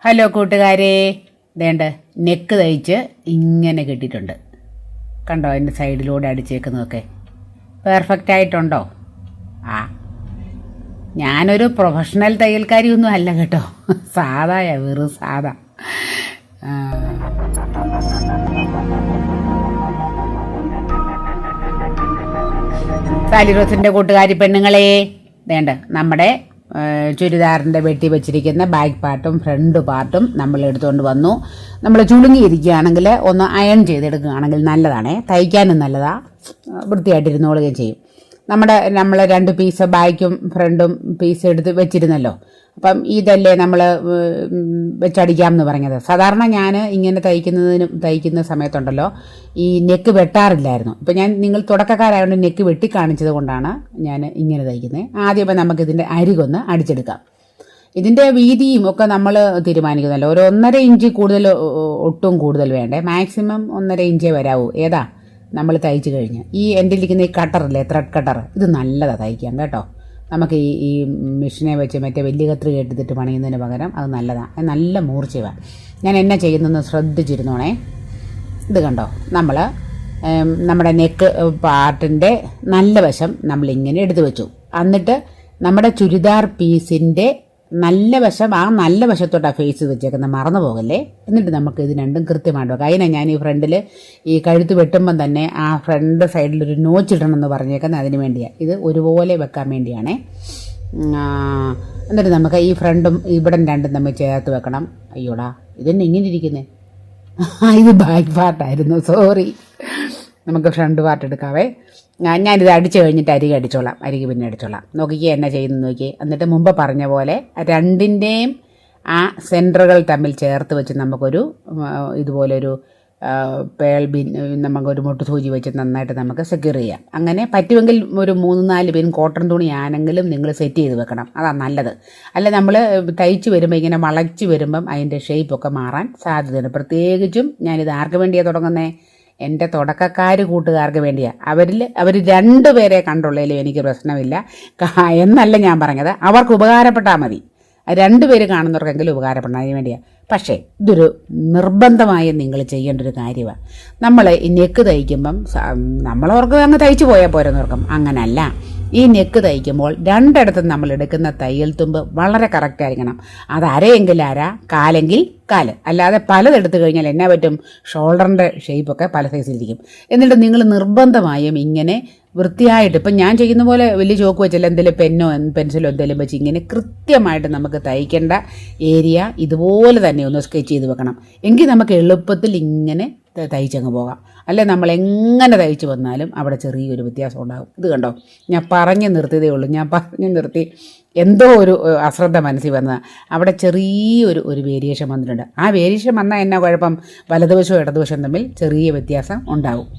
Hello കൂട്ടുകാരെ, വേണ്ട neck തയ്ച്ച് ഇങ്ങനെ കിട്ടിയിട്ടുണ്ട്. കണ്ടോ അതിൻ്റെ സൈഡിലൂടെ അടിച്ചേക്കുന്നതൊക്കെ പെർഫെക്റ്റ് ആയിട്ടുണ്ടോ? ഞാനൊരു പ്രൊഫഷണൽ തയ്യൽക്കാരിയൊന്നും അല്ല കേട്ടോ, സാധായ വെറും സാധാ. സാലിറോസിൻ്റെ കൂട്ടുകാരി പെണ്ണുങ്ങളെ, വേണ്ട നമ്മുടെ ചുരിദാറിൻ്റെ വെട്ടി വെച്ചിരിക്കുന്ന ബാക്ക് പാർട്ടും ഫ്രണ്ട് പാർട്ടും നമ്മൾ എടുത്തുകൊണ്ട് വന്നു. നമ്മൾ ചുളുങ്ങിയിരിക്കുകയാണെങ്കിൽ ഒന്ന് അയൺ ചെയ്തെടുക്കുകയാണെങ്കിൽ നല്ലതാണേ, തയ്ക്കാനും നല്ലതാണ്, വൃത്തിയായിട്ടിരുന്നോളുകയും ചെയ്യും. നമ്മൾ 2 പീസ് ബാക്കും ഫ്രണ്ടും പീസ് എടുത്ത് വെച്ചിരുന്നല്ലോ. അപ്പം ഇതല്ലേ നമ്മൾ വെച്ചടിക്കാമെന്ന് പറഞ്ഞത്. സാധാരണ ഞാൻ ഇങ്ങനെ തയ്ക്കുന്ന സമയത്തുണ്ടല്ലോ ഈ നെക്ക് വെട്ടാറില്ലായിരുന്നു. ഇപ്പം നിങ്ങൾ തുടക്കക്കാരായതുകൊണ്ട് നെക്ക് വെട്ടി കാണിച്ചത് കൊണ്ടാണ് ഞാൻ ഇങ്ങനെ തയ്ക്കുന്നത്. ആദ്യമേ നമുക്കിതിൻ്റെ അരികൊന്ന് അടിച്ചെടുക്കാം. ഇതിൻ്റെ വീതിയും ഒക്കെ നമ്മൾ തീരുമാനിക്കുന്നല്ലോ. ഒരു 1.5 ഇഞ്ച് കൂടുതൽ, ഒട്ടും കൂടുതൽ വേണ്ടേ, മാക്സിമം 1.5 ഇഞ്ചേ വരാവൂ. ഏതാ നമ്മൾ തയ്ച്ച് കഴിഞ്ഞ് ഈ എൻ്റെ ഇരിക്കുന്ന ഈ കട്ടറില്ലേ, ത്രെഡ് കട്ടർ, ഇത് നല്ലതാണ് തയ്ക്കാം കേട്ടോ. നമുക്ക് ഈ മെഷീനെ വെച്ച് മറ്റേ വലിയ കത്രിക എടുത്തിട്ട് പണിയുന്നതിന് പകരം അത് നല്ലതാണ്, നല്ല മൂർച്ചയാണ്. ഞാൻ എന്നാ ചെയ്യുന്നതെന്ന് ശ്രദ്ധിച്ചിരുന്നോണേ. ഇത് കണ്ടോ, നമ്മുടെ നെക്ക് പാർട്ടിൻ്റെ നല്ല വശം നമ്മളിങ്ങനെ എടുത്തു വെച്ചു. എന്നിട്ട് നമ്മുടെ ചുരിദാർ പീസിൻ്റെ നല്ല വശം, ആ നല്ല വശത്തോട്ടാണ് ഫേസ് വെച്ചേക്കുന്നത്, മറന്നു പോകല്ലേ. എന്നിട്ട് നമുക്ക് ഇത് രണ്ടും കൃത്യമായിട്ട് വെക്കാം. അതിനാണ് ഞാൻ ഈ ഫ്രണ്ടിൽ ഈ കഴുത്ത് വെട്ടുമ്പം തന്നെ ആ ഫ്രണ്ട് സൈഡിലൊരു നോച്ചിടണം എന്ന് പറഞ്ഞേക്കുന്നത് അതിന് വേണ്ടിയാണ്. ഇത് ഒരുപോലെ വെക്കാൻ വേണ്ടിയാണേ. എന്നിട്ട് നമുക്ക് ഈ ഫ്രണ്ടും ഇവിടെ രണ്ടും നമ്മൾ ചേർത്ത് വെക്കണം. അയ്യോടാ, ഇതെന്നെ ഇങ്ങനെ ഇരിക്കുന്നേ, ഇത് ബാക്ക് പാർട്ടായിരുന്നു, സോറി. നമുക്ക് ഫ്രണ്ട് പാർട്ട് എടുക്കാവേ. ഞാനിത് അടിച്ചു കഴിഞ്ഞിട്ട് അരികെ പിന്നെ അടിച്ചോളാം. നോക്കിക്കേ എന്നാ ചെയ്യുന്നത് നോക്കിയേ. എന്നിട്ട് മുമ്പ് പറഞ്ഞ പോലെ രണ്ടിൻ്റെയും ആ സെൻറ്ററുകൾ തമ്മിൽ ചേർത്ത് വെച്ച് നമുക്കൊരു ഇതുപോലൊരു പേൾ ബിൻ, നമുക്കൊരു മുട്ട് സൂചി വെച്ച് നന്നായിട്ട് നമുക്ക് സെക്യൂർ ചെയ്യാം. അങ്ങനെ പറ്റുമെങ്കിൽ ഒരു 3-4 പിൻ കോട്ടൺ തുണി ആണെങ്കിലും നിങ്ങൾ സെറ്റ് ചെയ്ത് വെക്കണം, അതാണ് നല്ലത്. അല്ല നമ്മൾ തയ്ച്ച് വരുമ്പോൾ ഇങ്ങനെ വളച്ച് വരുമ്പം അതിൻ്റെ ഷേപ്പൊക്കെ മാറാൻ സാധ്യതയുണ്ട്. പ്രത്യേകിച്ചും ഞാനിത് ആർക്ക് വേണ്ടിയാണ് തുടങ്ങുന്നത്? എൻ്റെ തുടക്കക്കാർ കൂട്ടുകാർക്ക് വേണ്ടിയാണ്. അവർ 2 പേരെ കണ്ടുള്ളതിലും എനിക്ക് പ്രശ്നമില്ല എന്നല്ല ഞാൻ പറഞ്ഞത്, അവർക്ക് ഉപകാരപ്പെട്ടാൽ മതി. 2 പേര് കാണുന്നവർക്കെങ്കിലും ഉപകാരപ്പെടണം, അതിന് വേണ്ടിയാണ്. പക്ഷേ ഇതൊരു നിർബന്ധമായും നിങ്ങൾ ചെയ്യേണ്ട ഒരു കാര്യമാണ്. നമ്മൾ ഈ നെക്ക് തയ്ക്കുമ്പം നമ്മളവർക്ക് അങ്ങ് തയ്ച്ചു പോയാൽ പോരെന്നവർക്കും, അങ്ങനല്ല. ഈ നെക്ക് തയ്ക്കുമ്പോൾ 2 ഇടത്തും നമ്മൾ എടുക്കുന്ന തയ്യൽ തുമ്പ് വളരെ കറക്റ്റ് ആയിരിക്കണം. അത് അരയെങ്കിൽ അര, കാലെങ്കിൽ കാല്. അല്ലാതെ പലതെടുത്ത് കഴിഞ്ഞാൽ എന്നാ പറ്റും, ഷോൾഡറിൻ്റെ ഷേപ്പൊക്കെ പല സൈസിലിരിക്കും. എന്നിട്ട് നിങ്ങൾ നിർബന്ധമായും ഇങ്ങനെ വൃത്തിയായിട്ട്, ഇപ്പം ഞാൻ ചെയ്യുന്ന പോലെ വലിയ ചോക്ക് വെച്ചല്ല, എന്തെങ്കിലും പെന്നോ പെൻസിലോ എന്തെങ്കിലും വെച്ച് ഇങ്ങനെ കൃത്യമായിട്ട് നമുക്ക് തയ്ക്കേണ്ട ഏരിയ ഇതുപോലെ തന്നെ ഒന്ന് സ്കെച്ച് ചെയ്ത് വെക്കണം. എങ്കിൽ നമുക്ക് എളുപ്പത്തിൽ ഇങ്ങനെ തയ്ച്ചങ്ങ് പോകാം. അല്ലെ നമ്മൾ എങ്ങനെ തയ്ച്ച് വന്നാലും അവിടെ ചെറിയൊരു വ്യത്യാസം ഉണ്ടാകും. ഇത് കണ്ടോ, ഞാൻ പറഞ്ഞു നിർത്തിയതേ ഉള്ളൂ. ഞാൻ പറഞ്ഞു നിർത്തി, എന്തോ ഒരു അശ്രദ്ധ മനസ്സിൽ വന്നതാണ്. അവിടെ ചെറിയൊരു വേരിയേഷൻ വന്നിട്ടുണ്ട്. ആ വേരിയേഷൻ വന്നാൽ എന്നാ കുഴപ്പം, വലതുവശവും ഇടതുവശവും തമ്മിൽ ചെറിയ വ്യത്യാസം ഉണ്ടാകും.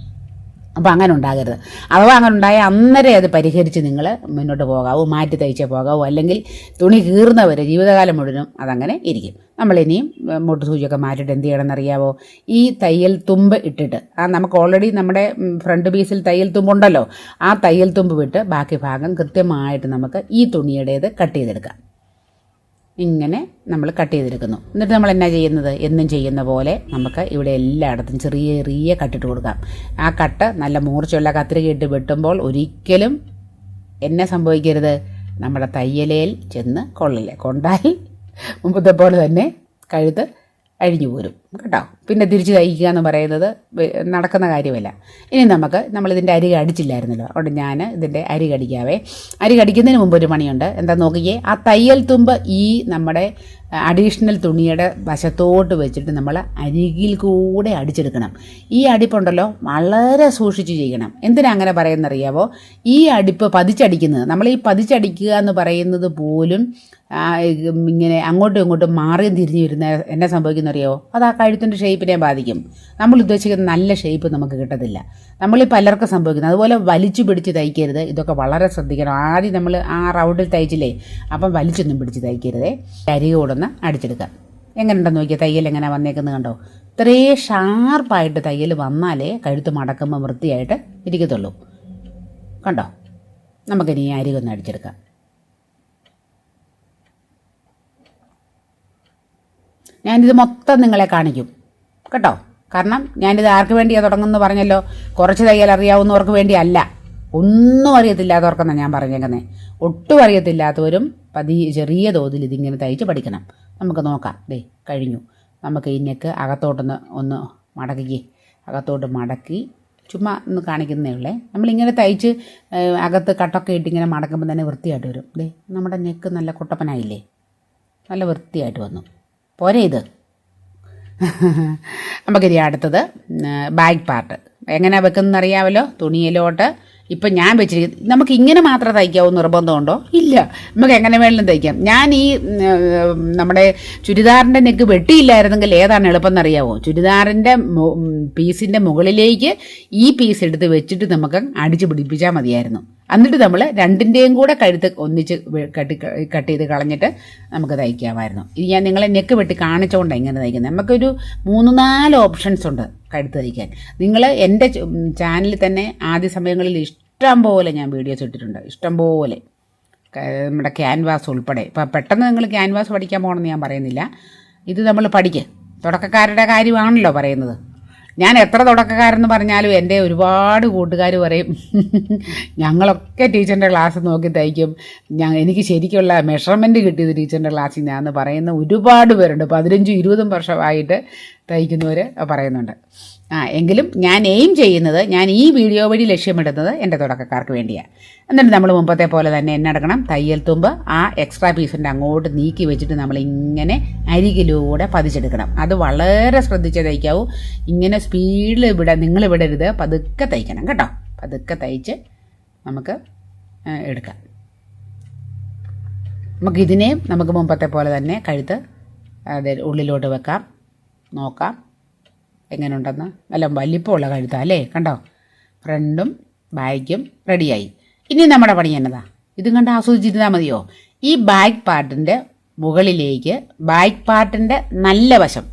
അപ്പോൾ അങ്ങനെ ഉണ്ടാകരുത്. അഥവാ അങ്ങനെ ഉണ്ടായാൽ അന്നേരം അത് പരിഹരിച്ച് നിങ്ങൾ മുന്നോട്ട് പോകാവൂ, മാറ്റി തയ്ച്ചേ പോകാവൂ. അല്ലെങ്കിൽ തുണി കീറുന്നവരെ ജീവിതകാലം മുഴുവനും അതങ്ങനെ ഇരിക്കും. നമ്മളിനിയും മുട്ട് സൂചിയൊക്കെ മാറ്റിയിട്ട് എന്ത് ചെയ്യണമെന്നറിയാവോ? ഈ തയ്യൽ തുമ്പ് ഇട്ടിട്ട്, നമുക്ക് ഓൾറെഡി നമ്മുടെ ഫ്രണ്ട് പീസിൽ തയ്യൽ തുമ്പുണ്ടല്ലോ, ആ തയ്യൽ തുമ്പ് വിട്ട് ബാക്കി ഭാഗം കൃത്യമായിട്ട് നമുക്ക് ഈ തുണിയുടേത് കട്ട് ചെയ്തെടുക്കാം. ഇങ്ങനെ നമ്മൾ കട്ട് ചെയ്തെടുക്കുന്നു. എന്നിട്ട് നമ്മൾ എന്നാ ചെയ്യുന്നത്, എന്നും ചെയ്യുന്ന പോലെ നമുക്ക് ഇവിടെ എല്ലായിടത്തും ചെറിയ കട്ടിട്ട് കൊടുക്കാം. ആ കട്ട് നല്ല മൂർച്ചയുള്ള കത്രികയിട്ട് വെട്ടുമ്പോൾ ഒരിക്കലും എന്നെ സംഭവിക്കരുത്, നമ്മുടെ തയ്യലയിൽ ചെന്ന് കൊണ്ടാൽ മുമ്പത്തെ പോലെ തന്നെ കഴുത്ത് അഴിഞ്ഞു പോരും കേട്ടോ. പിന്നെ തിരിച്ച് തയ്ക്കുക എന്ന് പറയുന്നത് നടക്കുന്ന കാര്യമല്ല. ഇനി നമ്മളിതിൻ്റെ അരി അടിച്ചില്ലായിരുന്നല്ലോ, അതുകൊണ്ട് ഞാൻ ഇതിൻ്റെ അരി കടിക്കാവേ. അരി കടിക്കുന്നതിന് മുമ്പ് ഒരു പണിയുണ്ട്. എന്താ നോക്കിയേ, ആ തയ്യൽ തുമ്പ് ഈ നമ്മുടെ അഡീഷണൽ തുണിയുടെ വശത്തോട്ട് വെച്ചിട്ട് നമ്മൾ അരികിൽ കൂടെ അടിച്ചെടുക്കണം. ഈ അടിപ്പുണ്ടല്ലോ വളരെ സൂക്ഷിച്ച് ചെയ്യണം. എന്തിനാ അങ്ങനെ പറയുന്നറിയാവോ? ഈ അടിപ്പ് പതിച്ചടിക്കുന്നത്, നമ്മൾ ഈ പതിച്ചടിക്കുക എന്ന് പറയുന്നത് പോലും ഇങ്ങനെ അങ്ങോട്ടും ഇങ്ങോട്ടും മാറിയും തിരിഞ്ഞു വരുന്ന എന്നെ സംഭവിക്കുന്നറിയാവോ? അത് ആ കഴുത്തിൻ്റെ ഷേപ്പിനെ ബാധിക്കും. നമ്മൾ ഉദ്ദേശിക്കുന്ന നല്ല ഷേപ്പ് നമുക്ക് കിട്ടത്തില്ല. നമ്മളീ പലർക്കും സംഭവിക്കുന്നത്. അതുപോലെ വലിച്ചു പിടിച്ച് തയ്ക്കരുത്. ഇതൊക്കെ വളരെ ശ്രദ്ധിക്കണം. ആദ്യം നമ്മൾ ആ റൗണ്ടിൽ തയ്ച്ചില്ലേ, അപ്പം വലിച്ചൊന്നും പിടിച്ച് തയ്ക്കരുതേ. അരി കൊടുന്ന് അടിച്ചെടുക്കാം. എങ്ങനെയുണ്ടെന്ന് നോക്കിയാൽ തയ്യൽ എങ്ങനെ വന്നേക്കുന്നത് കണ്ടോ? ഇത്രയും ഷാർപ്പായിട്ട് തയ്യൽ വന്നാലേ കഴുത്ത് മടക്കുമ്പോൾ വൃത്തിയായിട്ട് ഇരിക്കത്തുള്ളൂ. കണ്ടോ? നമുക്കിനി അരി ഒന്ന് അടിച്ചെടുക്കാം. ഞാനിത് മൊത്തം നിങ്ങളെ കാണിക്കും കേട്ടോ. കാരണം ഞാനിത് ആർക്ക് വേണ്ടിയാണ് തുടങ്ങുമെന്ന് പറഞ്ഞല്ലോ, കുറച്ച് തയ്യൽ അറിയാവുന്നവർക്ക് വേണ്ടിയല്ല, ഒന്നും അറിയത്തില്ലാത്തവർക്കെന്നാണ് ഞാൻ പറഞ്ഞേക്കുന്നത്. ഒട്ടും അറിയത്തില്ലാത്തവരും ചെറിയ തോതിൽ ഇതിങ്ങനെ തയ്ച്ച് പഠിക്കണം. നമുക്ക് നോക്കാം. കഴിഞ്ഞു. നമുക്ക് ഈ നെക്ക് ഒന്ന് മടക്കി, അകത്തോട്ട് മടക്കി ചുമ്മാ ഒന്ന് കാണിക്കുന്നേ ഉള്ളേ. നമ്മളിങ്ങനെ തയ്ച്ച് അകത്ത് കട്ടൊക്കെ ഇട്ട് ഇങ്ങനെ മടക്കുമ്പോൾ തന്നെ വൃത്തിയായിട്ട് വരും. നമ്മുടെ നെക്ക് നല്ല കുട്ടപ്പനായില്ലേ, നല്ല വൃത്തിയായിട്ട് വന്നു. പോരെ ഇത്. നമുക്കിനി അടുത്തത് ബാക്ക് പാർട്ട് എങ്ങനെയാണ് വെക്കുന്നതെന്ന് അറിയാമല്ലോ. തുണിയിലോട്ട് ഇപ്പം ഞാൻ വെച്ചിരിക്കുന്നത് നമുക്ക് ഇങ്ങനെ മാത്രം തയ്ക്കാവോ നിർബന്ധമുണ്ടോ? ഇല്ല, നമുക്ക് എങ്ങനെ വേണമെങ്കിലും തയ്ക്കാം. ഞാൻ ഈ നമ്മുടെ ചുരിദാറിൻ്റെ നെക്ക് വെട്ടിയില്ലായിരുന്നെങ്കിൽ ഏതാണ് എളുപ്പം എന്നറിയാവോ? ചുരിദാറിൻ്റെ പീസിൻ്റെ മുകളിലേക്ക് ഈ പീസ് എടുത്ത് വെച്ചിട്ട് നമുക്ക് അടിച്ച് പിടിപ്പിച്ചാൽ മതിയായിരുന്നു. എന്നിട്ട് നമ്മൾ രണ്ടിൻ്റെയും കൂടെ കഴുത്ത് ഒന്നിച്ച് കട്ട് ചെയ്ത് കളഞ്ഞിട്ട് നമുക്ക് തയ്ക്കാമായിരുന്നു. ഇത് ഞാൻ നിങ്ങളെ നെക്ക് വെട്ടി കാണിച്ചുകൊണ്ടാണ് ഇങ്ങനെ തയ്ക്കുന്നത്. നമുക്കൊരു 3-4 ഓപ്ഷൻസ് ഉണ്ട് കഴുത്ത് തയ്ക്കാൻ. നിങ്ങൾ എൻ്റെ ചാനലിൽ തന്നെ ആദ്യ സമയങ്ങളിൽ ഇഷ്ടം പോലെ ഞാൻ വീഡിയോസ് ഇട്ടിട്ടുണ്ട്, ഇഷ്ടം പോലെ, നമ്മുടെ ക്യാൻവാസ് ഉൾപ്പെടെ. ഇപ്പം പെട്ടെന്ന് നിങ്ങൾ ക്യാൻവാസ് പഠിക്കാൻ പോകണമെന്ന് ഞാൻ പറയുന്നില്ല. ഇത് നമ്മൾ തുടക്കക്കാരുടെ കാര്യമാണല്ലോ പറയുന്നത്. ഞാൻ എത്ര തുടക്കക്കാരെന്ന് പറഞ്ഞാലും എൻ്റെ ഒരുപാട് കൂട്ടുകാർ പറയും ഞങ്ങളൊക്കെ ടീച്ചറിൻ്റെ ക്ലാസ് നോക്കി തയ്ക്കും, എനിക്ക് ശരിക്കുള്ള മെഷർമെൻറ്റ് കിട്ടിയത് ടീച്ചറിൻ്റെ ക്ലാസ്സിൽ നിന്നാന്ന് പറയുന്ന ഒരുപാട് പേരുണ്ട്. 15-20 വർഷമായിട്ട് തയ്ക്കുന്നവർ പറയുന്നുണ്ട്. എങ്കിലും ഞാൻ എയിം ചെയ്യുന്നത്, ഞാൻ ഈ വീഡിയോ വഴി ലക്ഷ്യമിടുന്നത് എൻ്റെ തുടക്കക്കാർക്ക് വേണ്ടിയാണ്. എന്നിട്ട് നമ്മൾ മുമ്പത്തെ പോലെ തന്നെ എന്നെടുക്കണം, തയ്യൽ തുമ്പ് ആ എക്സ്ട്രാ പീസിൻ്റെ അങ്ങോട്ട് നീക്കി വെച്ചിട്ട് നമ്മളിങ്ങനെ അരികിലൂടെ പതിച്ചെടുക്കണം. അത് വളരെ ശ്രദ്ധിച്ച് തയ്ക്കാവൂ. ഇങ്ങനെ സ്പീഡിൽ നിങ്ങൾ വിടരുത്, പതുക്കെ തയ്ക്കണം കേട്ടോ. പതുക്കെ തയ്ച്ച് നമുക്ക് എടുക്കാം. നമുക്ക് മുമ്പത്തെ പോലെ തന്നെ കഴുത്ത് ഉള്ളിലോട്ട് വെക്കാം, നോക്കാം എങ്ങനെയുണ്ടെന്ന്. നല്ല വലിപ്പമുള്ള കഴുത്താണ് അല്ലേ, കണ്ടോ? ഫ്രണ്ടും ബാക്കും റെഡിയായി. ഇനി നമ്മുടെ പണി എന്നതാ, ഇതും കണ്ട് ആസ്വദിച്ചിരുന്നാൽ മതിയോ? ഈ ബാക്ക് പാർട്ടിൻ്റെ മുകളിലേക്ക് ബാക്ക് പാർട്ടിൻ്റെ നല്ല വശം,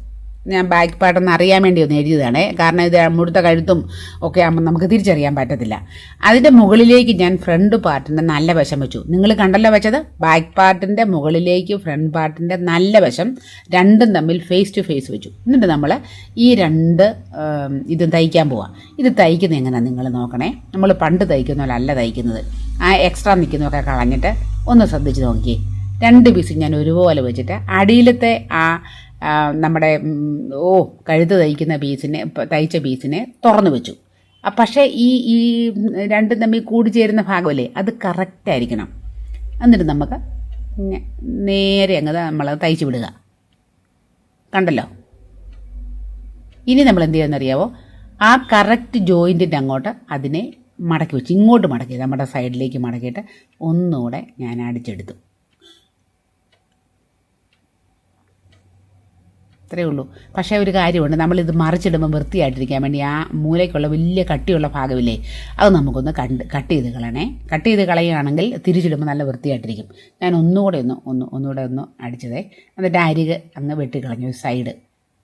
ഞാൻ ബാക്ക് പാർട്ടെന്ന് അറിയാൻ വേണ്ടി ഒന്ന് എഴുതിയതാണ്. കാരണം ഇത് മുഴുത്ത കഴുത്തും ഒക്കെ ആകുമ്പോൾ നമുക്ക് തിരിച്ചറിയാൻ പറ്റത്തില്ല. അതിൻ്റെ മുകളിലേക്ക് ഞാൻ ഫ്രണ്ട് പാർട്ടിൻ്റെ നല്ല വശം വെച്ചു. നിങ്ങൾ കണ്ടല്ലോ വെച്ചത്. ബാക്ക് പാർട്ടിൻ്റെ മുകളിലേക്ക് ഫ്രണ്ട് പാർട്ടിൻ്റെ നല്ല വശം രണ്ടും തമ്മിൽ ഫേസ് ടു ഫേസ് വെച്ചു. എന്നിട്ട് നമ്മൾ ഈ ഇത് തയ്ക്കാൻ പോവാം. ഇത് തയ്ക്കുന്നത് എങ്ങനെയാണ് നിങ്ങൾ നോക്കണേ. നമ്മൾ പണ്ട് തയ്ക്കുന്ന പോലെ അല്ല തയ്ക്കുന്നത്. ആ എക്സ്ട്രാ നിൽക്കുന്നതൊക്കെ കളഞ്ഞിട്ട് ഒന്ന് ശ്രദ്ധിച്ച് നോക്കിയേ. 2 പീസ് ഞാൻ ഒരുപോലെ വെച്ചിട്ട് അടിയിലത്തെ നമ്മുടെ കഴുത്ത് തയ്ച്ച പീസിനെ തുറന്നു വെച്ചു. പക്ഷേ ഈ രണ്ടും തമ്മിൽ കൂടിച്ചേരുന്ന ഭാഗമല്ലേ, അത് കറക്റ്റായിരിക്കണം. എന്നിട്ട് നമുക്ക് നേരെ അങ്ങ് നമ്മൾ തയ്ച്ച് വിടുക. കണ്ടല്ലോ. ഇനി നമ്മൾ എന്ത് ചെയ്യുമെന്നറിയാവോ? ആ കറക്റ്റ് ജോയിൻറ്റിൻ്റെ അങ്ങോട്ട് അതിനെ മടക്കി വെച്ച് ഇങ്ങോട്ട് മടക്കി നമ്മുടെ സൈഡിലേക്ക് മടക്കിയിട്ട് ഒന്നുകൂടെ ഞാൻ അടിച്ചെടുത്തു. അത്രയേ ഉള്ളൂ. പക്ഷേ ഒരു കാര്യമുണ്ട്, നമ്മളിത് മറിച്ചിടുമ്പോൾ വൃത്തിയായിട്ടിരിക്കാൻ വേണ്ടി ആ മൂലയ്ക്കുള്ള വലിയ കട്ടിയുള്ള ഭാഗമില്ലേ, അത് നമുക്കൊന്ന് കട്ട് ചെയ്ത് കളയണേ. കട്ട് ചെയ്ത് കളയുകയാണെങ്കിൽ തിരിച്ചിടുമ്പോൾ നല്ല വൃത്തിയായിട്ടിരിക്കും. ഞാൻ ഒന്നുകൂടെ ഒന്ന് അടിച്ചതേ. എന്നിട്ട് അരികെ അങ്ങ് വെട്ടിക്കളഞ്ഞു സൈഡ്,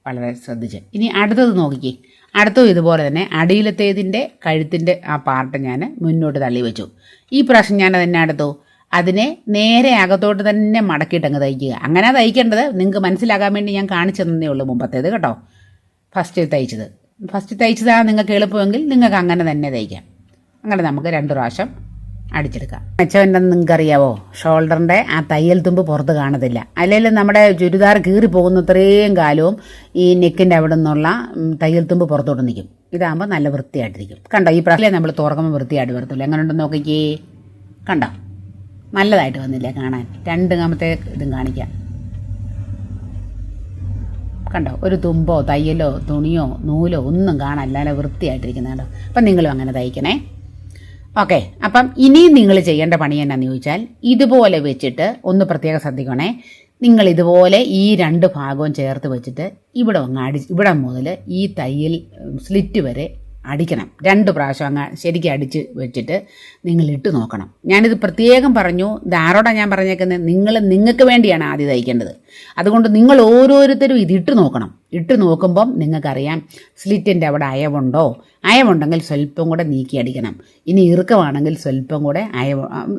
വളരെ ശ്രദ്ധിച്ച്. ഇനി അടുത്തത് നോക്കിക്കേ. അടുത്തത് ഇതുപോലെ തന്നെ അടിയിലത്തേതിൻ്റെ കഴുത്തിൻ്റെ ആ പാർട്ട് ഞാൻ മുന്നോട്ട് തള്ളി വെച്ചു. ഈ പ്രാവശ്യം ഞാനതെന്നെ അടുത്തു അതിനെ നേരെ അകത്തോട്ട് തന്നെ മടക്കിയിട്ടങ്ങ് തയ്ക്കുക. അങ്ങനെ തയ്ക്കേണ്ടത്. നിങ്ങൾക്ക് മനസ്സിലാകാൻ വേണ്ടി ഞാൻ കാണിച്ചു തന്നേ ഉള്ളൂ മുമ്പത്തേത് കേട്ടോ. ഫസ്റ്റ് തയ്ച്ചതാണ് നിങ്ങൾക്ക് എളുപ്പമെങ്കിൽ നിങ്ങൾക്ക് അങ്ങനെ തന്നെ തയ്ക്കാം. അങ്ങനെ നമുക്ക് 2 പ്രാവശ്യം അടിച്ചെടുക്കാം. മെച്ചമെന്തെന്ന് നിങ്ങൾക്കറിയാവോ? ഷോൾഡറിൻ്റെ ആ തയ്യൽ തുമ്പ് പുറത്ത് കാണത്തില്ല. അല്ലെങ്കിൽ നമ്മുടെ ചുരിദാർ കീറി പോകുന്ന ഇത്രയും കാലവും ഈ നെക്കിൻ്റെ അവിടെ നിന്നുള്ള തയ്യൽ തുമ്പ് പുറത്തോട്ട് നിൽക്കും. ഇതാകുമ്പോൾ നല്ല വൃത്തിയായിട്ടിരിക്കും. കണ്ടോ? ഈ പ്രാവശ്യം നമ്മൾ തുറക്കുമ്പോൾ വൃത്തിയായിട്ട് വരത്തില്ല. എങ്ങനെ ഉണ്ടെന്ന് നോക്കിക്കേ. കണ്ടോ? നല്ലതായിട്ട് വന്നില്ലേ കാണാൻ? 2 ഇതും കാണിക്കാം. കണ്ടോ? ഒരു തുമ്പോ തയ്യലോ തുണിയോ നൂലോ ഒന്നും കാണാനില്ല, നല്ല വൃത്തിയായിട്ടിരിക്കുന്ന കണ്ടോ? അപ്പം നിങ്ങളും അങ്ങനെ തയ്ക്കണേ. ഓക്കെ. അപ്പം ഇനിയും നിങ്ങൾ ചെയ്യേണ്ട പണി എന്നാന്ന് ചോദിച്ചാൽ, ഇതുപോലെ വെച്ചിട്ട് ഒന്ന് പ്രത്യേകം ശ്രദ്ധിക്കണേ. നിങ്ങൾ ഇതുപോലെ ഈ 2 ഭാഗവും ചേർത്ത് വെച്ചിട്ട് ഇവിടെ മുതൽ ഈ തയ്യൽ സ്ലിറ്റ് വരെ അടിക്കണം. 2 പ്രാവശ്യം അങ്ങ് ശരിക്കും അടിച്ച് വെച്ചിട്ട് നിങ്ങൾ ഇട്ട് നോക്കണം. ഞാനിത് പ്രത്യേകം പറഞ്ഞു. ഇത് ആരോടാണ് ഞാൻ പറഞ്ഞേക്കുന്നത്? നിങ്ങൾക്ക് വേണ്ടിയാണ് ആദ്യം തയ്ക്കേണ്ടത്. അതുകൊണ്ട് നിങ്ങൾ ഓരോരുത്തരും ഇതിട്ട് നോക്കണം. ഇട്ട് നോക്കുമ്പം നിങ്ങൾക്കറിയാം സ്ലിറ്റിൻ്റെ അവിടെ അയവുണ്ടെങ്കിൽ സ്വല്പം കൂടെ നീക്കി അടിക്കണം. ഇനി ഇറുക്കമാണെങ്കിൽ സ്വല്പം കൂടെ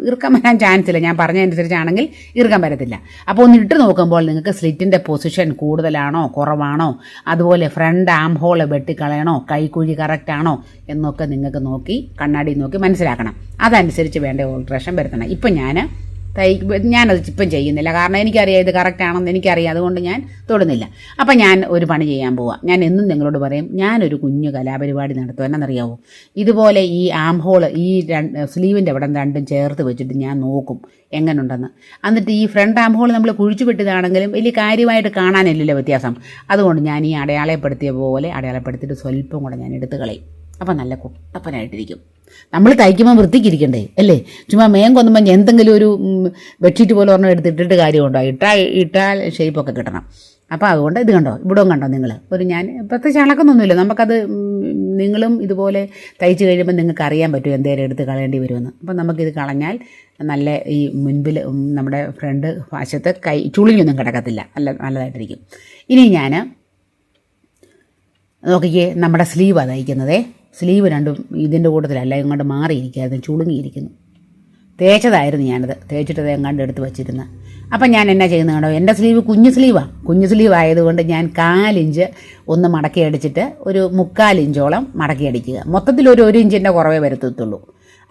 ഇറുക്കം വരാൻ ചാൻസ് ഇല്ല, ഞാൻ പറഞ്ഞതനുസരിച്ചാണെങ്കിൽ ഇറുക്കം വരത്തില്ല. അപ്പോൾ ഒന്ന് ഇട്ട് നോക്കുമ്പോൾ നിങ്ങൾക്ക് സ്ലിറ്റിൻ്റെ പൊസിഷൻ കൂടുതലാണോ കുറവാണോ, അതുപോലെ ഫ്രണ്ട് ആം ഹോള് വെട്ടിക്കളയണോ, കൈക്കുഴി കറക്റ്റാണോ എന്നൊക്കെ നിങ്ങൾക്ക് നോക്കി കണ്ണാടി നോക്കി മനസ്സിലാക്കണം. അതനുസരിച്ച് വേണ്ട ഓൾട്രേഷൻ വരുത്തണം. ഇപ്പം ഞാനത് ഇപ്പം ചെയ്യുന്നില്ല, കാരണം എനിക്കറിയാം ഇത് കറക്റ്റാണെന്ന് എനിക്കറിയാം, അതുകൊണ്ട് ഞാൻ തൊടുന്നില്ല. അപ്പം ഞാൻ ഒരു പണി ചെയ്യാൻ പോവാം. ഞാൻ എന്നും നിങ്ങളോട് പറയും, ഞാനൊരു കുഞ്ഞു കലാപരിപാടി നടത്തും. എന്നറിയാവോ, ഇതുപോലെ ഈ ആം ഹോള് ഈ സ്ലീവിൻ്റെ അവിടെ രണ്ടും ചേർത്ത് വെച്ചിട്ട് ഞാൻ നോക്കും എങ്ങനെയുണ്ടെന്ന്. എന്നിട്ട് ഈ ഫ്രണ്ട് ആം ഹോൾ നമ്മൾ കുഴിച്ചു വിട്ടതാണെങ്കിലും വലിയ കാര്യമായിട്ട് കാണാനില്ലല്ലോ വ്യത്യാസം. അതുകൊണ്ട് ഞാൻ ഈ അടയാളപ്പെടുത്തിയ പോലെ അടയാളപ്പെടുത്തിയിട്ട് സ്വല്പം കൂടെ ഞാൻ എടുത്ത് കളയും. അപ്പം നല്ല കുട്ടപ്പനായിട്ടിരിക്കും. നമ്മൾ തയ്ക്കുമ്പോൾ വൃത്തിക്കിരിക്കണ്ടേ അല്ലേ? ചുമ്മാ കൊന്നുമ്പോൾ എന്തെങ്കിലും ഒരു ബെഡ്ഷീറ്റ് പോലെ ഒരെണ്ണം എടുത്തിട്ടിട്ട് കാര്യമുണ്ടോ? ഇട്ടാൽ ഷേപ്പൊക്കെ കിട്ടണം. അപ്പോൾ അതുകൊണ്ട് ഇത് കണ്ടോ, ഇവിടവും കണ്ടോ നിങ്ങൾ, ഞാൻ പ്രത്യേകിച്ച് അളക്കുന്നൊന്നുമില്ല. നമുക്കത് നിങ്ങളും ഇതുപോലെ തയ്ച്ച് കഴിയുമ്പോൾ നിങ്ങൾക്ക് അറിയാൻ പറ്റും എന്തേലും എടുത്ത് കളയേണ്ടി വരുമെന്ന്. അപ്പം നമുക്കിത് കളഞ്ഞാൽ നല്ല ഈ മുൻപിൽ നമ്മുടെ ഫ്രണ്ട് വശത്ത് ചുളിഞ്ഞൊന്നും കിടക്കത്തില്ല, നല്ലതായിട്ടിരിക്കും. ഇനി ഞാൻ നോക്കിക്കേ, നമ്മുടെ സ്ലീവാണ് തയ്ക്കുന്നതേ. സ്ലീവ് രണ്ടും ഇതിൻ്റെ കൂട്ടത്തിലല്ല, ഇങ്ങോട്ട് മാറിയിരിക്കുകയായിരുന്നു, ചുളുങ്ങിയിരിക്കുന്നു. തേച്ചതായിരുന്നു ഞാനത്, തേച്ചിട്ടത് എങ്ങാണ്ട് എടുത്ത് വച്ചിരുന്നത്. അപ്പം ഞാൻ എന്നാ ചെയ്യുന്നത് കണ്ടോ, എൻ്റെ സ്ലീവ് കുഞ്ഞു സ്ലീവ് ആയതുകൊണ്ട് ഞാൻ 1/4 ഇഞ്ച് ഒന്ന് മടക്കി അടിച്ചിട്ട് ഒരു 3/4 ഇഞ്ചോളം മടക്കി അടിക്കുക. മൊത്തത്തിൽ ഒരു 1 ഇഞ്ചിൻ്റെ കുറവേ വരത്തുള്ളൂ,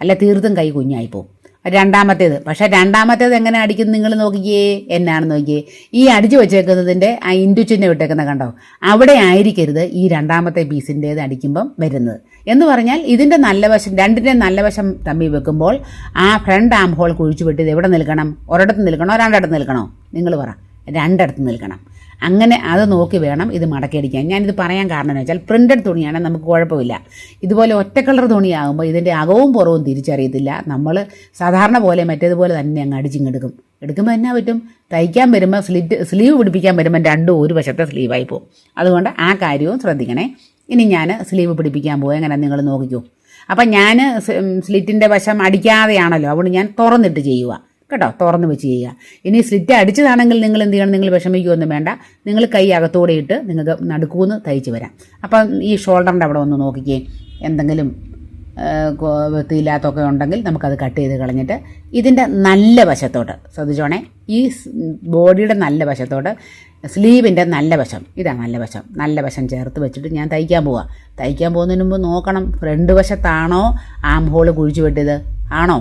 അല്ല തീർത്തും കൈ കുഞ്ഞായിപ്പോവും. രണ്ടാമത്തേത് എങ്ങനെ അടിക്കുന്നത് നിങ്ങൾ നോക്കിക്കേ, എന്നാണെന്ന് നോക്കിയേ. ഈ അടിച്ചു വെച്ചേക്കുന്നതിൻ്റെ ആ ഇൻഡുച്ചിനെ വിട്ടേക്കുന്നത് കണ്ടോ, അവിടെ ആയിരിക്കരുത് ഈ രണ്ടാമത്തെ പീസിൻ്റേത് അടിക്കുമ്പം വരുന്നത്. എന്ന് പറഞ്ഞാൽ ഇതിൻ്റെ നല്ല വശം, രണ്ടിൻ്റെ നല്ല വശം തമ്മിൽ വെക്കുമ്പോൾ ആ ഫ്രണ്ട് ആം ഹോൾ കുഴിച്ചു വിട്ടത് എവിടെ നിൽക്കണം? ഒരിടത്ത് നിൽക്കണോ രണ്ടിടത്ത് നിൽക്കണോ? നിങ്ങൾ പറ. രണ്ടിടത്ത് നിൽക്കണം. അങ്ങനെ അത് നോക്കി വേണം ഇത് മടക്കിയടിക്കാൻ. ഞാനിത് പറയാൻ കാരണം എന്ന് വെച്ചാൽ പ്രിൻ്റഡ് തുണിയാണെങ്കിൽ നമുക്ക് കുഴപ്പമില്ല. ഇതുപോലെ ഒറ്റ കളർ തുണിയാകുമ്പോൾ ഇതിൻ്റെ അകവും പുറവും തിരിച്ചറിയത്തില്ല. നമ്മൾ സാധാരണ പോലെ മറ്റേതുപോലെ തന്നെ അങ്ങ് എടുക്കുമ്പോൾ എന്നാ പറ്റും, തയ്ക്കാൻ വരുമ്പോൾ സ്ലീവ് പിടിപ്പിക്കാൻ വരുമ്പോൾ രണ്ടും ഒരു വശത്തെ സ്ലീവായി പോകും. അതുകൊണ്ട് ആ കാര്യവും ശ്രദ്ധിക്കണേ. ഇനി ഞാൻ സ്ലീവ് പിടിപ്പിക്കാൻ പോകും, എങ്ങനെ നിങ്ങൾ നോക്കിക്കോ. അപ്പം ഞാൻ സ്ലിറ്റിൻ്റെ വശം അടിക്കാതെയാണല്ലോ, അതുകൊണ്ട് ഞാൻ തുറന്നിട്ട് ചെയ്യുക കേട്ടോ, തുറന്ന് വെച്ച് ചെയ്യുക. ഇനി സ്ലിറ്റ് അടിച്ചതാണെങ്കിൽ നിങ്ങൾ എന്ത് ചെയ്യണം, നിങ്ങൾ വിഷമിക്കുകയൊന്നും വേണ്ട, നിങ്ങൾ കൈ അകത്തോടെ ഇട്ട് നിങ്ങൾക്ക് നടുക്കൂന്ന് തയ്ച്ച് വരാം. അപ്പം ഈ ഷോൾഡറിൻ്റെ അവിടെ ഒന്ന് നോക്കിക്കേ, എന്തെങ്കിലും വൃത്തിയില്ലാത്തൊക്കെ ഉണ്ടെങ്കിൽ നമുക്കത് കട്ട് ചെയ്ത് കളഞ്ഞിട്ട് ഇതിൻ്റെ നല്ല വശത്തോട്ട് ശ്രദ്ധിച്ചോണേ, ഈ ബോഡിയുടെ നല്ല വശത്തോട്ട് സ്ലീവിൻ്റെ നല്ല വശം, ഇതാണ് നല്ല വശം ചേർത്ത് വെച്ചിട്ട് ഞാൻ തയ്ക്കാൻ പോകുന്നതിന് മുമ്പ് നോക്കണം, ഫ്രണ്ട് വശത്താണോ ആം ഹോള് കുഴിച്ചു വെട്ടിയത്, ആണോ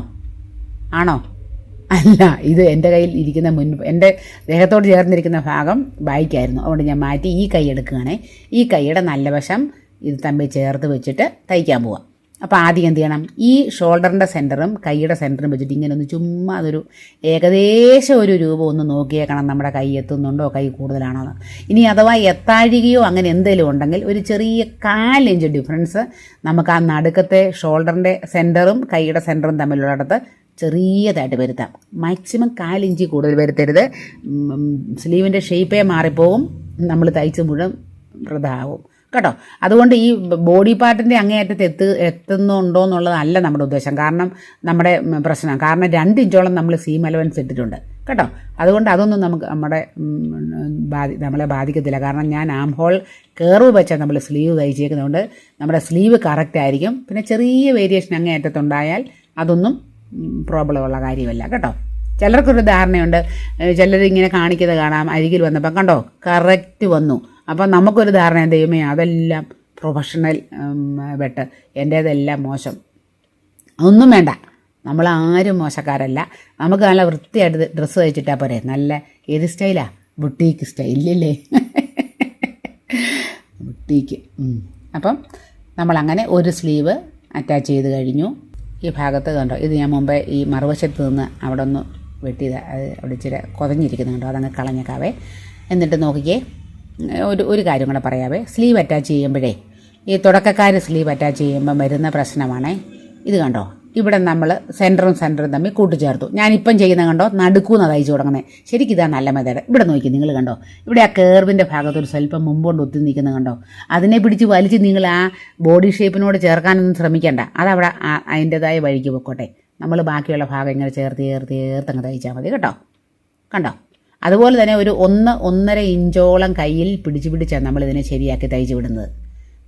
അല്ല, ഇത് എൻ്റെ കയ്യിൽ ഇരിക്കുന്ന എൻ്റെ ദേഹത്തോട് ചേർന്നിരിക്കുന്ന ഭാഗം ബായ്ക്കായിരുന്നു, അതുകൊണ്ട് ഞാൻ മാറ്റി ഈ കൈ എടുക്കുകയാണേ. ഈ കൈയുടെ നല്ല വശം ഇത് തമ്മിൽ ചേർത്ത് വെച്ചിട്ട് തയ്ക്കാൻ പോവാം. അപ്പോൾ ആദ്യം എന്ത് ചെയ്യണം, ഈ ഷോൾഡറിൻ്റെ സെൻറ്ററും കൈയുടെ സെൻറ്ററും വെച്ചിട്ട് ഇങ്ങനെ ഒന്ന് ചുമ്മാ അതൊരു ഏകദേശം ഒരു രൂപം ഒന്ന് നോക്കിയേക്കണം, നമ്മുടെ കൈ എത്തുന്നുണ്ടോ, കൈ കൂടുതലാണോ. ഇനി അഥവാ എത്താഴികയോ അങ്ങനെ എന്തെങ്കിലും ഉണ്ടെങ്കിൽ ഒരു ചെറിയ 1/4 ഇഞ്ച് ഡിഫറൻസ് നമുക്ക് ആ നടുക്കത്തെ ഷോൾഡറിൻ്റെ സെൻറ്ററും കൈയുടെ സെൻറ്ററും തമ്മിലുള്ളിടത്ത് ചെറിയതായിട്ട് വരുത്താം. മാക്സിമം 1/4 ഇഞ്ച് കൂടുതൽ വരുത്തരുത്, സ്ലീവിൻ്റെ ഷേപ്പേ മാറിപ്പോവും, നമ്മൾ തയ്ച്ച് മുഴുവൻ വൃതാവും കേട്ടോ. അതുകൊണ്ട് ഈ ബോഡി പാർട്ടിൻ്റെ അങ്ങേയറ്റത്ത് എത്തുന്നുണ്ടോ എന്നുള്ളതല്ല നമ്മുടെ ഉദ്ദേശം, കാരണം നമ്മുടെ പ്രശ്നം, കാരണം 2 ഇഞ്ചോളം നമ്മൾ സീം അലവൻസ് ഇട്ടിട്ടുണ്ട് കേട്ടോ. അതുകൊണ്ട് അതൊന്നും നമുക്ക് നമ്മളെ ബാധിക്കത്തില്ല, കാരണം ഞാൻ ആം ഹോൾ കർവ് വെച്ചാൽ നമ്മൾ സ്ലീവ് തയ്ച്ചേക്കുന്നതുകൊണ്ട് നമ്മുടെ സ്ലീവ് കറക്റ്റ് ആയിരിക്കും. പിന്നെ ചെറിയ വേരിയേഷൻ അങ്ങേയറ്റത്തുണ്ടായാൽ അതൊന്നും പ്രോബ്ലമുള്ള കാര്യമല്ല കേട്ടോ. ചിലർക്കൊരു ധാരണയുണ്ട്, ചിലരിങ്ങനെ കാണിക്കുന്നത് കാണാം, അരികിൽ വന്നപ്പോൾ കണ്ടോ കറക്റ്റ് വന്നു. അപ്പം നമുക്കൊരു ധാരണ, ദൈവമേ അതെല്ലാം പ്രൊഫഷണൽ വെട്ട്, എൻ്റേതെല്ലാം മോശം. ഒന്നും വേണ്ട, നമ്മളാരും മോശക്കാരല്ല. നമുക്ക് നല്ല വൃത്തിയായിട്ട് ഡ്രസ്സ് തയ്ച്ചിട്ടാൽ പോരെ, നല്ല ഏത് സ്റ്റൈലാ, ബുട്ടീക്ക് സ്റ്റൈലില്ലേ, ബുട്ടീക്ക്. അപ്പം നമ്മളങ്ങനെ ഒരു സ്ലീവ് അറ്റാച്ച് ചെയ്ത് കഴിഞ്ഞു. ഈ ഭാഗത്ത് കണ്ടോ, ഇത് ഞാൻ മുമ്പേ ഈ മറുവശത്ത് നിന്ന് അവിടെ ഒന്ന് വെട്ടിയത്, അത് അവിടെ ഇച്ചിരി കുതഞ്ഞിരിക്കുന്നുണ്ടോ, അതങ്ങ് കളഞ്ഞേക്കാവേ. എന്നിട്ട് നോക്കിക്കേ, ഒരു കാര്യം കൂടെ പറയാവേ. സ്ലീവ് അറ്റാച്ച് ചെയ്യുമ്പോഴേ, ഈ തുടക്കക്കാർ സ്ലീവ് അറ്റാച്ച് ചെയ്യുമ്പോൾ വരുന്ന പ്രശ്നമാണേ. ഇത് കണ്ടോ, ഇവിടെ നമ്മൾ സെൻറ്ററും തമ്മിൽ കൂട്ടിച്ചേർത്തു. ഞാനിപ്പം ചെയ്യുന്നത് കണ്ടോ, നടുക്കൂന്ന് തയ്ച്ചു തുടങ്ങുന്നത്. ശരിക്കും ഇതാണ് നല്ല മെത്തേഡ്. ഇവിടെ നോക്കി നിങ്ങൾ കണ്ടോ, ഇവിടെ ആ കർവിൻ്റെ ഭാഗത്തൊരു സ്വല്പം മുമ്പോണ്ട് ഒത്തി നിൽക്കുന്നത് കണ്ടോ, അതിനെ പിടിച്ച് വലിച്ച് നിങ്ങൾ ആ ബോഡി ഷേപ്പിനോട് ചേർക്കാനൊന്നും ശ്രമിക്കേണ്ട, അതവിടെ അതിൻ്റെതായ വഴിക്ക് പൊക്കോട്ടെ. നമ്മൾ ബാക്കിയുള്ള ഭാഗം ഇങ്ങനെ ചേർത്ത് അങ്ങ് തയ്ച്ചാൽ മതി കേട്ടോ. കണ്ടോ, അതുപോലെ തന്നെ ഒരു 1-1.5 ഇഞ്ചോളം കയ്യിൽ പിടിച്ചാണ് നമ്മളിതിനെ ശരിയാക്കി തയ്ച്ച് വിടുന്നത്.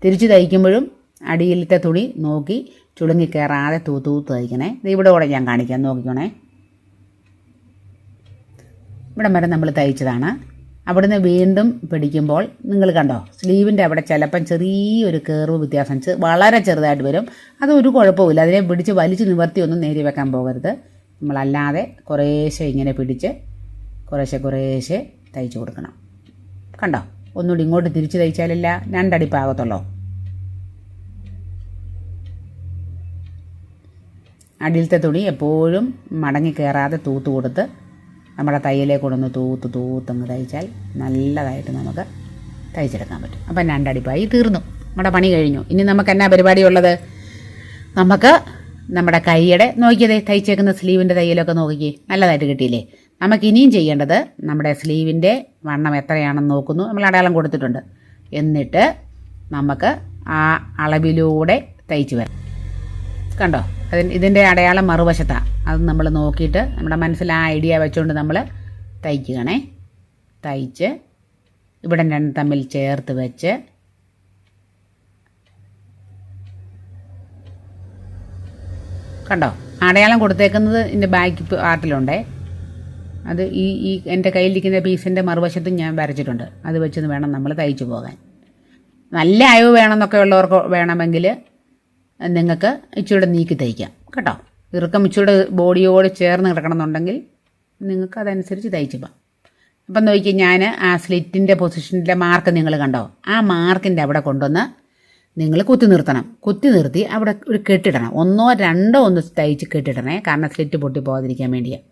തിരിച്ച് തയ്ക്കുമ്പോഴും അടിയിലത്തെ തുണി നോക്കി ചുളുങ്ങി കയറാതെ തൂത്ത് തയ്ക്കണേ. ഇവിടെ കൂടെ ഞാൻ കാണിക്കാം, നോക്കിക്കോണേ. ഇവിടെ വരെ നമ്മൾ തയ്ച്ചതാണ്. അവിടുന്ന് വീണ്ടും പിടിക്കുമ്പോൾ നിങ്ങൾ കണ്ടോ, സ്ലീവിൻ്റെ അവിടെ ചിലപ്പം ചെറിയൊരു കർവ് വ്യത്യാസം വളരെ ചെറുതായിട്ട് വരും. അതൊരു കുഴപ്പമില്ല. അതിനെ പിടിച്ച് വലിച്ച് നിവർത്തിയൊന്നും നേരി വെക്കാൻ പോകരുത്. നമ്മളല്ലാതെ കുറേശ്ശെ ഇങ്ങനെ പിടിച്ച് കുറേശ്ശെ തയ്ച്ച് കൊടുക്കണം. കണ്ടോ, ഒന്നുകൂടി ഇങ്ങോട്ട് തിരിച്ച് തയ്ച്ചാലില്ല, 2 അടിപ്പാകത്തുള്ളൂ. അടിയിലത്തെ തുണി എപ്പോഴും മടങ്ങി കയറാതെ തൂത്ത് കൊടുത്ത് നമ്മുടെ തയ്യലേ കൊണ്ടൊന്ന് തൂത്തങ്ങ് തയ്ച്ചാൽ നല്ലതായിട്ട് നമുക്ക് തയ്ച്ചെടുക്കാൻ പറ്റും. അപ്പം 2 അടിപ്പായി തീർന്നു, നമ്മുടെ പണി കഴിഞ്ഞു. ഇനി നമുക്ക് എന്നാ പരിപാടിയുള്ളത്? നമുക്ക് നമ്മുടെ കൈയുടെ നോക്കിയതേ തയ്ച്ചേക്കുന്ന സ്ലീവിൻ്റെ തയ്യലൊക്കെ നോക്കിക്കേ, നല്ലതായിട്ട് കിട്ടിയില്ലേ? നമുക്ക് ഇനിയും ചെയ്യേണ്ടത് നമ്മുടെ സ്ലീവിൻ്റെ വണ്ണം എത്രയാണെന്ന് നോക്കുന്നു. നമ്മൾ അടയാളം കൊടുത്തിട്ടുണ്ട്. എന്നിട്ട് നമുക്ക് ആ അളവിലൂടെ തയ്ച്ച് വരാം. കണ്ടോ, ഇതിൻ്റെ അടയാളം മറുവശത്താണ്. അത് നമ്മൾ നോക്കിയിട്ട് നമ്മുടെ മനസ്സിൽ ആ ഐഡിയ വെച്ചുകൊണ്ട് നമ്മൾ തയ്ക്കുകയാണേ. തയ്ച്ച് ഇവിടെ 2 തമ്മിൽ ചേർത്ത് വെച്ച് കണ്ടോ, അടയാളം കൊടുത്തേക്കുന്നത് ഇതിൻ്റെ ബാക്ക് പാർട്ടിലുണ്ടേ. അത് ഈ എൻ്റെ കയ്യിലിരിക്കുന്ന പീസിൻ്റെ മറുവശത്തും ഞാൻ വരച്ചിട്ടുണ്ട്. അത് വെച്ചൊന്ന് വേണം നമ്മൾ തയ്ച്ചു പോകാൻ. നല്ല അയവ് വേണമെന്നൊക്കെ ഉള്ളവർക്ക് വേണമെങ്കിൽ നിങ്ങൾക്ക് ഇച്ചിരി നീക്കി തയ്ക്കാം കേട്ടോ. ഇറുക്കം ഇച്ചിരി ബോഡിയോട് ചേർന്ന് കിടക്കണമെന്നുണ്ടെങ്കിൽ നിങ്ങൾക്ക് അതനുസരിച്ച് തയ്ച്ച് പോകാം. അപ്പം നോക്കി, ഞാൻ ആ സ്ലിറ്റിൻ്റെ പൊസിഷനിലെ മാർക്ക് നിങ്ങൾ കണ്ടോ, ആ മാർക്കിൻ്റെ അവിടെ കൊണ്ടുവന്ന് നിങ്ങൾ കുത്തി നിർത്തണം. കുത്തി നിർത്തി അവിടെ ഒരു കെട്ടിടണം. 1-2 ഒന്ന് തയ്ച്ച് കെട്ടിടണേ, കാരണം സ്ലിറ്റ് പൊട്ടി പോകാതിരിക്കാൻ വേണ്ടിയാണ്.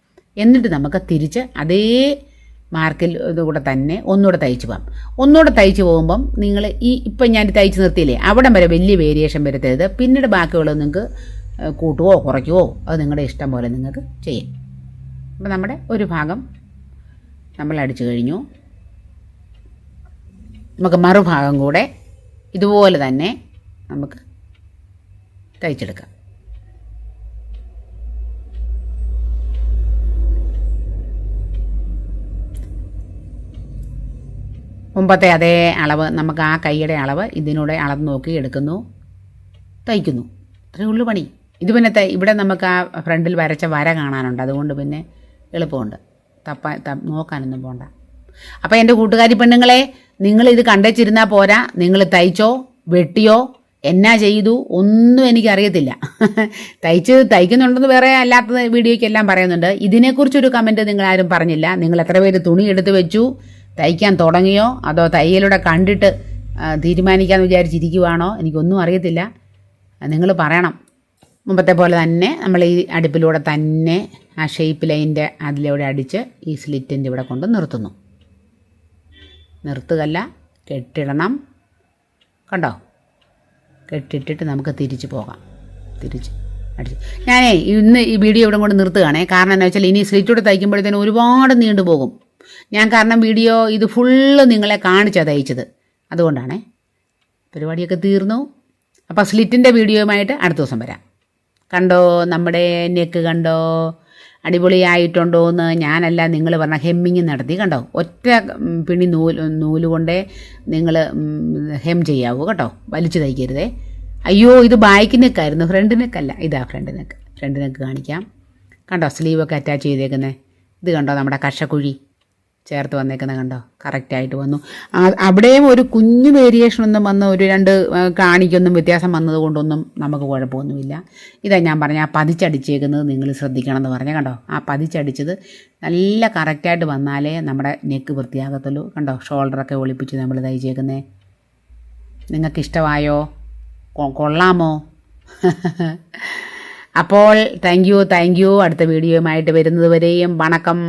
എന്നിട്ട് നമുക്ക് തിരിച്ച് അതേ മാർക്കിൽ ഇതുകൂടെ തന്നെ ഒന്നുകൂടെ തയ്ച്ച് പോകാം. ഒന്നുകൂടെ തയ്ച്ച് പോകുമ്പം നിങ്ങൾ ഇപ്പം ഞാൻ തയ്ച്ച് നിർത്തിയില്ലേ, അവിടെ വരെ വലിയ വേരിയേഷൻ വരുത്തരുത്. പിന്നീട് ബാക്കിയുള്ളത് നിങ്ങൾക്ക് കൂട്ടുവോ കുറയ്ക്കുവോ അത് നിങ്ങളുടെ ഇഷ്ടം പോലെ നിങ്ങൾക്ക് ചെയ്യാം. അപ്പം നമ്മുടെ ഒരു ഭാഗം നമ്മൾ അടിച്ചു കഴിഞ്ഞു. നമുക്ക് മറുഭാഗം കൂടെ ഇതുപോലെ തന്നെ നമുക്ക് തയ്ച്ചെടുക്കാം. മുമ്പത്തെ അതേ അളവ് നമുക്ക് ആ കൈയുടെ അളവ് ഇതിനൂടെ അളന്ന് നോക്കി എടുക്കുന്നു, തയ്ക്കുന്നു. അത്രയേ ഉള്ളൂ പണി. ഇത് പിന്നെ ഇവിടെ നമുക്ക് ആ ഫ്രണ്ടിൽ വരച്ച വര കാണാനുണ്ട്, അതുകൊണ്ട് പിന്നെ എളുപ്പമുണ്ട്, നോക്കാനൊന്നും പോകണ്ട. അപ്പോൾ എൻ്റെ കൂട്ടുകാരി പെണ്ണുങ്ങളെ, നിങ്ങളിത് കണ്ടേച്ചിരുന്നാൽ പോരാ, നിങ്ങൾ തയ്ച്ചോ വെട്ടിയോ എന്നാ ചെയ്തു ഒന്നും എനിക്കറിയത്തില്ല. തയ്ക്കുന്നുണ്ടെന്ന് വേറെ അല്ലാത്ത വീഡിയോയ്ക്കെല്ലാം പറയുന്നുണ്ട്. ഇതിനെക്കുറിച്ചൊരു കമൻറ്റ് നിങ്ങളാരും പറഞ്ഞില്ല. നിങ്ങൾ എത്ര പേര് തുണി എടുത്ത് വെച്ചു, തയ്ക്കാൻ തുടങ്ങിയോ, അതോ തയ്യലൂടെ കണ്ടിട്ട് തീരുമാനിക്കാമെന്ന് വിചാരിച്ചിരിക്കുവാണോ, എനിക്കൊന്നും അറിയത്തില്ല. നിങ്ങൾ പറയണം. മുമ്പത്തെ പോലെ തന്നെ നമ്മൾ ഈ അടുപ്പിലൂടെ തന്നെ ആ ഷേപ്പ് ലൈൻ്റെ അതിലൂടെ അടിച്ച് ഈ സ്ലിറ്റിൻ്റെ ഇവിടെ കൊണ്ട് നിർത്തുന്നു. നിർത്തുകല്ല, കെട്ടിടണം. കണ്ടോ, കെട്ടിട്ടിട്ട് നമുക്ക് തിരിച്ച് പോകാം. തിരിച്ച് അടിച്ച് ഞാനേ ഇന്ന് ഈ വീഡിയോ ഇവിടെ കൊണ്ട് നിർത്തുകയാണേ. കാരണം എന്താ വെച്ചാൽ ഇനി സ്ലിറ്റൂടെ തയ്ക്കുമ്പോഴത്തേനും ഒരുപാട് നീണ്ടു പോകും. ഞാൻ കാരണം വീഡിയോ ഇത് ഫുള്ള് നിങ്ങളെ കാണിച്ചാണ് തയ്ച്ചത്, അതുകൊണ്ടാണേ. പരിപാടിയൊക്കെ തീർന്നു. അപ്പോൾ സ്ലിറ്റിൻ്റെ വീഡിയോയുമായിട്ട് അടുത്ത ദിവസം വരാം. കണ്ടോ, നമ്മുടെ നെക്ക് കണ്ടോ, അടിപൊളിയായിട്ടുണ്ടോ എന്ന് ഞാനല്ല നിങ്ങൾ പറഞ്ഞ ഹെമ്മിങ് നടത്തി. കണ്ടോ, ഒറ്റ പിണി നൂല് കൊണ്ടേ നിങ്ങൾ ഹെം ചെയ്യാവൂ കേട്ടോ, വലിച്ചു തയ്ക്കരുതേ. അയ്യോ, ഇത് ബാക്ക് നെക്കായിരുന്നു, ഫ്രണ്ട് നെക്കല്ല. ഇതാ ഫ്രണ്ട് നെക്ക് കാണിക്കാം. കണ്ടോ, സ്ലീവൊക്കെ അറ്റാച്ച് ചെയ്തേക്കുന്നത്. ഇത് കണ്ടോ, നമ്മുടെ കഷക്കുഴി ചേർത്ത് വന്നേക്കുന്നത് കണ്ടോ, കറക്റ്റായിട്ട് വന്നു. അവിടെയും ഒരു കുഞ്ഞു വേരിയേഷനൊന്നും വന്ന് ഒരു 2 കാണിക്കൊന്നും വ്യത്യാസം വന്നത് കൊണ്ടൊന്നും നമുക്ക് കുഴപ്പമൊന്നുമില്ല. ഇതാ ഞാൻ പറഞ്ഞ ആ പതിച്ചടിച്ചേക്കുന്നത് നിങ്ങൾ ശ്രദ്ധിക്കണം എന്ന് പറഞ്ഞാൽ കണ്ടോ, ആ പതിച്ചടിച്ചത് നല്ല കറക്റ്റായിട്ട് വന്നാലേ നമ്മുടെ നെക്ക് വൃത്തിയാകത്തുള്ളൂ. കണ്ടോ, ഷോൾഡറൊക്കെ ഒളിപ്പിച്ച് നമ്മൾ തയ്ച്ചേക്കുന്നത്. നിങ്ങൾക്കിഷ്ടമായോ? കൊള്ളാമോ? അപ്പോൾ താങ്ക് യു. അടുത്ത വീഡിയോയുമായിട്ട് വരുന്നത് വരെയും വണക്കം.